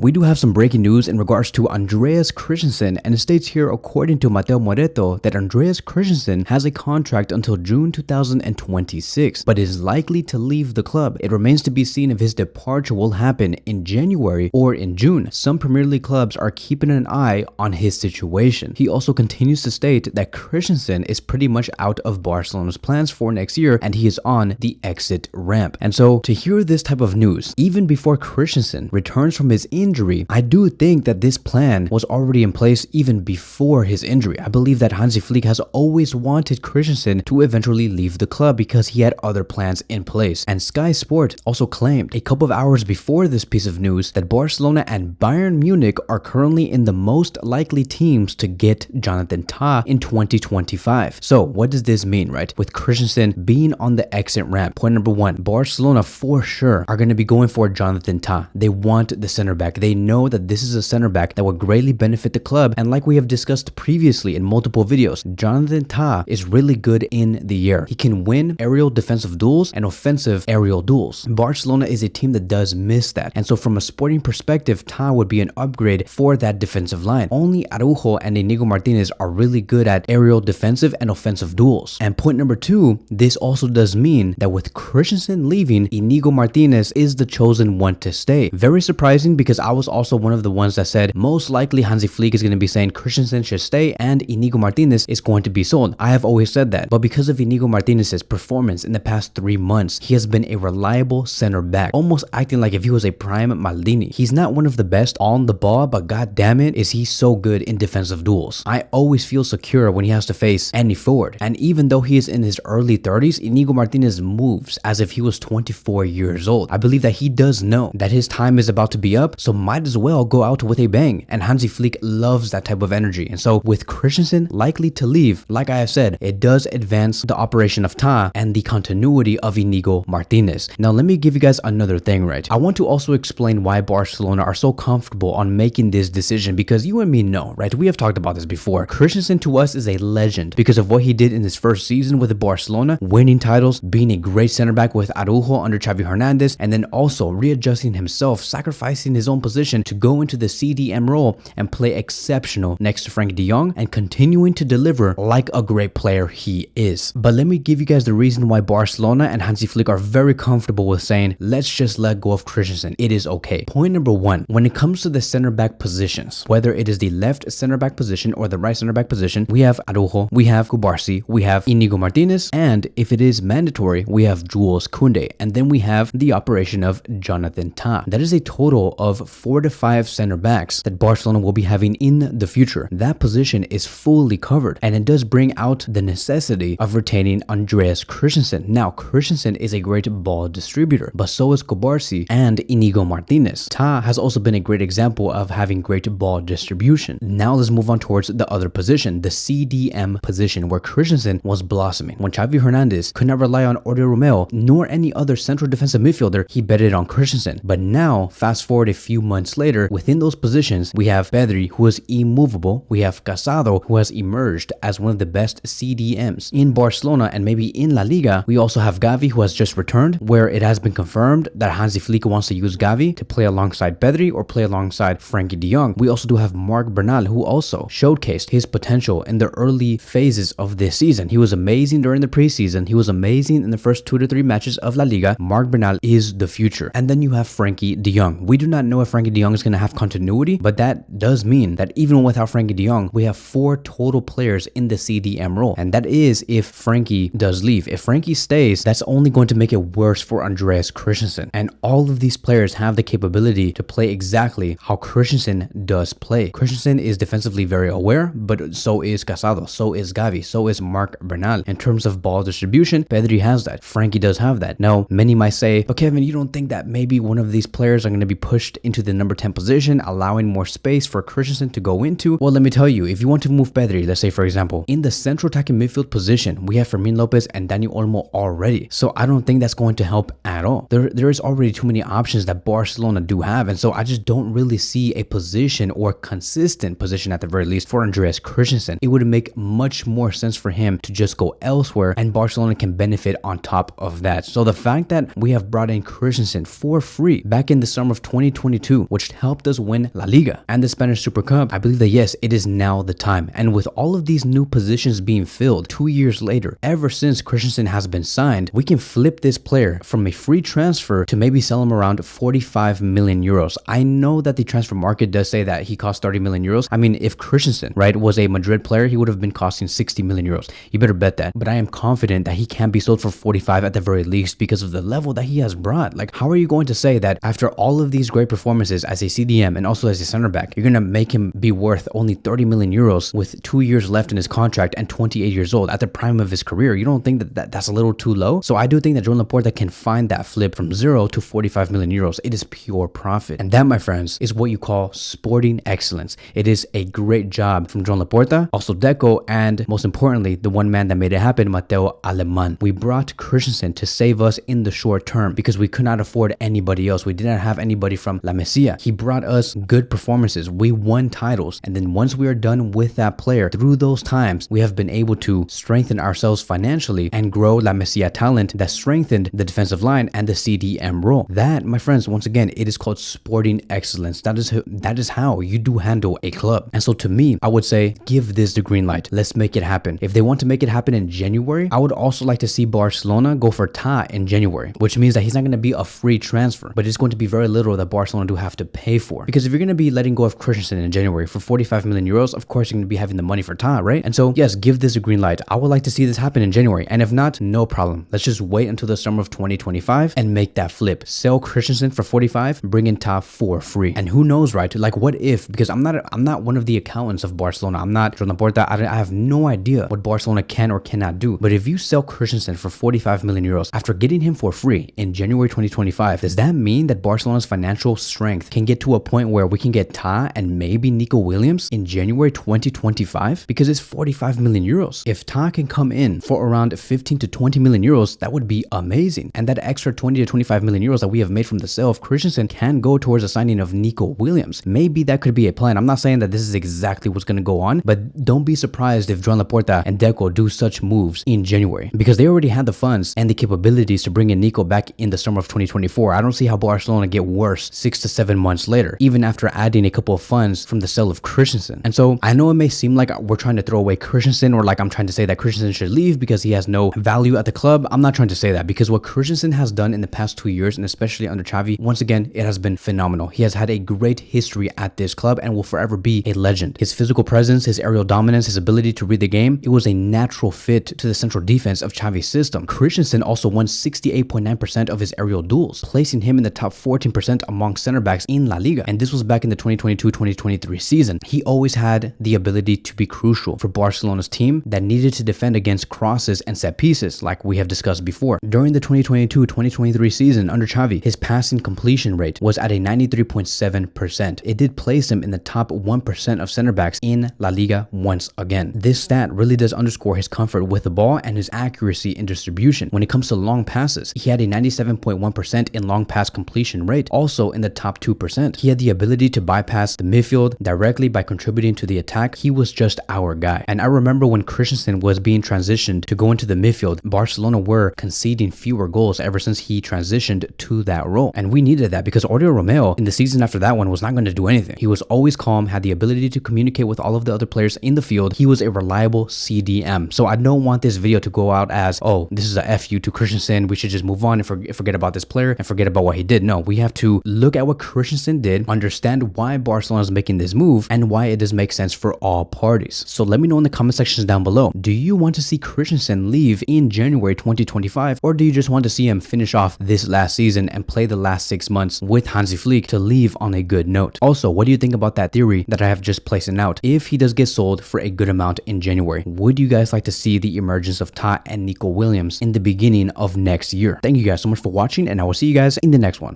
we do have some breaking news in regards to Andreas Christensen, and it states here, according to Mateo Moreto, that Andreas Christensen has a contract until June 2026, but is likely to leave the club. It remains to be seen if his departure will happen in January or in June. Some Premier League clubs are keeping an eye on his situation. He also continues to state that Christensen is pretty much out of Barcelona's plans for next year, and he is on the exit ramp. And so to hear this type of news, even before Christensen returns from his injury, I do think that this plan was already in place even before his injury. I believe that Hansi Flick has always wanted Christensen to eventually leave the club because he had other plans in place. And Sky Sport also claimed a couple of hours before this piece of news that Barcelona and Bayern Munich are currently in the most likely teams to get Jonathan Tah in 2025. So what does this mean, right? With Christensen being on the exit ramp, point number one, Barcelona for sure are going to be going for Jonathan Tah. They want the center back. They know that this is a center back that would greatly benefit the club. And like we have discussed previously in multiple videos, Jonathan Tah is really good in the air. He can win aerial defensive duels and offensive aerial duels. Barcelona is a team that does miss that. And so from a sporting perspective, Tah would be an upgrade for that defensive line. Only Araujo and Inigo Martinez are really good at aerial defensive and offensive duels. And point number two, this also does mean that with Christensen leaving, Inigo Martinez is the chosen one to stay. Very surprising, because I was also one of the ones that said most likely Hansi Flick is going to be saying Christensen should stay and Inigo Martinez is going to be sold. I have always said that, but because of Inigo Martinez's performance in the past 3 months, he has been a reliable center back, almost acting like if he was a prime Maldini. He's not one of the best on the ball, but god damn it, is he so good in defensive duels. I always feel secure when he has to face any forward. And even though he is in his early 30s, Inigo Martinez moves as if he was 24 years old. I believe that he does know that his time is about to be up, so might as well go out with a bang. And Hansi Flick loves that type of energy. And so with Christensen likely to leave, like I have said, it does advance the operation of Tah and the continuity of Inigo Martinez. Now let me give you guys another thing, right? I want to also explain why Barcelona are so comfortable on making this decision, because you and me know, right? We have talked about this before. Christensen to us is a legend because of what he did in his first season with Barcelona, winning titles, being a great center back with Araujo under Xavi Hernandez, and then also readjusting himself, sacrificing his own position to go into the CDM role and play exceptional next to Frank de Jong and continuing to deliver like a great player he is. But let me give you guys the reason why Barcelona and Hansi Flick are very comfortable with saying, let's just let go of Christensen. It is okay. Point number one, when it comes to the center back positions, whether it is the left center back position or the right center back position, we have Araujo, we have Kubarsi, we have Inigo Martinez, and if it is mandatory, we have Jules Koundé, and then we have the operation of Jonathan Tah. That is a total of 4 to 5 center backs that Barcelona will be having in the future. That position is fully covered, and it does bring out the necessity of retaining Andreas Christensen. Now, Christensen is a great ball distributor, but so is Kubarsi and Inigo Martinez. Tah has also been a great example of having great ball distribution. Now let's move on towards the other position, the CDM position, where Christensen was blossoming. When Xavi Hernandez could not rely on Oriol Romeu nor any other central defensive midfielder, he betted on Christensen. But now, fast forward a few months later, within those positions, we have Pedri, who is immovable. We have Casado, who has emerged as one of the best CDMs in Barcelona and maybe in La Liga. We also have Gavi, who has just returned, where it has been confirmed that Hansi Flick wants to use Gavi to play alongside Pedri or play alongside Frankie de Jong. We also do have Marc Bernal, who also showcased his potential in the early phases of this season. He was amazing during the preseason. He was amazing in the first 2 to 3 matches of La Liga. Marc Bernal is the future. And then you have Frankie de Jong. We do not know if Frankie de Jong is going to have continuity, but that does mean that even without Frankie de Jong, we have 4 total players in the CDM role. And that is if Frankie does leave. If Frankie stays, that's only going to make it worse for Andreas Christensen. And all of these players have the capability to play exactly how Christensen does play. Christensen is defensively very aware, but so is Casado, so is Gavi, so is Marc Bernal. In terms of ball distribution, Pedri has that. Frankie does have that. Now, many might say, but Kevin, you don't think that maybe one of these players are going to be pushed into the number 10 position, allowing more space for Christensen to go into? Well, let me tell you, if you want to move Pedri, let's say for example, in the central attacking midfield position, we have Fermin Lopez and Dani Olmo already. So I don't think that's going to help at all. There is already too many options that Barcelona do have. And so I just don't really see a position or consistent position at the very least for Andreas Christensen. It would make much more sense for him to just go elsewhere, and Barcelona can benefit on top of that. So the fact that we have brought in Christensen for free back in the summer of 2022 2022, which helped us win La Liga and the Spanish Super Cup. I believe that yes, it is now the time. And with all of these new positions being filled 2 years later, ever since Christensen has been signed, we can flip this player from a free transfer to maybe sell him around 45 million euros. I know that the transfer market does say that he costs 30 million euros. I mean, if Christensen, right, was a Madrid player, he would have been costing 60 million euros. You better bet that. But I am confident that he can be sold for 45 at the very least because of the level that he has brought. Like, how are you going to say that after all of these great performances as a CDM and also as a center back, you're going to make him be worth only 30 million euros with 2 years left in his contract and 28 years old at the prime of his career? You don't think that that's a little too low? So I do think that Joan Laporta can find that flip from 0 to 45 million euros. It is pure profit. And that, my friends, is what you call sporting excellence. It is a great job from Joan Laporta, also Deco, and most importantly, the one man that made it happen, Mateo Aleman. We brought Christensen to save us in the short term because we could not afford anybody else. We did not have anybody from La Masia. He brought us good performances. We won titles. And then once we are done with that player, through those times, we have been able to strengthen ourselves financially and grow La Masia talent that strengthened the defensive line and the CDM role. That, my friends, once again, it is called sporting excellence. That is how you do handle a club. And so to me, I would say, give this the green light. Let's make it happen. If they want to make it happen in January, I would also like to see Barcelona go for Ta in January, which means that he's not going to be a free transfer, but it's going to be very little that Barcelona do have to pay for. Because if you're going to be letting go of Christensen in January for 45 million euros, of course you're going to be having the money for Ta, right? And so yes, give this a green light. I would like to see this happen in January. And if not, no problem. Let's just wait until the summer of 2025 and make that flip. Sell Christensen for 45, bring in Ta for free. And who knows, right? Like, what if, because I'm not one of the accountants of Barcelona. I'm not Joan Laporta. I have no idea what Barcelona can or cannot do. But if you sell Christensen for 45 million euros after getting him for free in January 2025, does that mean that Barcelona's financial strength can get to a point where we can get Ta and maybe Nico Williams in January 2025? Because it's 45 million euros. If Ta can come in for around 15 to 20 million euros, that would be amazing. And that extra 20 to 25 million euros that we have made from the sale of Christensen can go towards the signing of Nico Williams. Maybe that could be a plan. I'm not saying that this is exactly what's going to go on, but don't be surprised if Joan Laporta and Deco do such moves in January, because they already had the funds and the capabilities to bring in Nico back in the summer of 2024. I don't see how Barcelona get worse 6 to 7 months later, even after adding a couple of funds from the sale of Christensen. And so I know it may seem like we're trying to throw away Christensen, or like I'm trying to say that Christensen should leave because he has no value at the club. I'm not trying to say that, because what Christensen has done in the past 2 years, and especially under Xavi, once again, it has been phenomenal. He has had a great history at this club and will forever be a legend. His physical presence, his aerial dominance, his ability to read the game, it was a natural fit to the central defense of Xavi's system. Christensen also won 68.9% of his aerial duels, placing him in the top 14% among center backs in La Liga. And this was back in the 2022-2023 season. He always had the ability to be crucial for Barcelona's team that needed to defend against crosses and set pieces, like we have discussed before. During the 2022-2023 season under Xavi, his passing completion rate was at a 93.7%. It did place him in the top 1% of center backs in La Liga once again. This stat really does underscore his comfort with the ball and his accuracy in distribution. When it comes to long passes, he had a 97.1% in long pass completion rate, also in the top 2%. He had the ability to bypass the midfield directly by contributing to the attack. He was just our guy. And I remember when Christensen was being transitioned to go into the midfield, Barcelona were conceding fewer goals ever since he transitioned to that role. And we needed that because Oriol Romeo in the season after that one was not going to do anything. He was always calm, had the ability to communicate with all of the other players in the field. He was a reliable CDM. So I don't want this video to go out as, oh, this is a FU to Christensen, we should just move on and forget about this player and forget about what he did. No, we have to look at what Christensen did, understand why Barcelona is making this move, and why it does make sense for all parties. So let me know in the comment sections down below. Do you want to see Christensen leave in January 2025, or do you just want to see him finish off this last season and play the last 6 months with Hansi Flick to leave on a good note? Also, what do you think about that theory that I have just placed out? If he does get sold for a good amount in January, would you guys like to see the emergence of Ta and Nico Williams in the beginning of next year? Thank you guys so much for watching, and I will see you guys in the next one.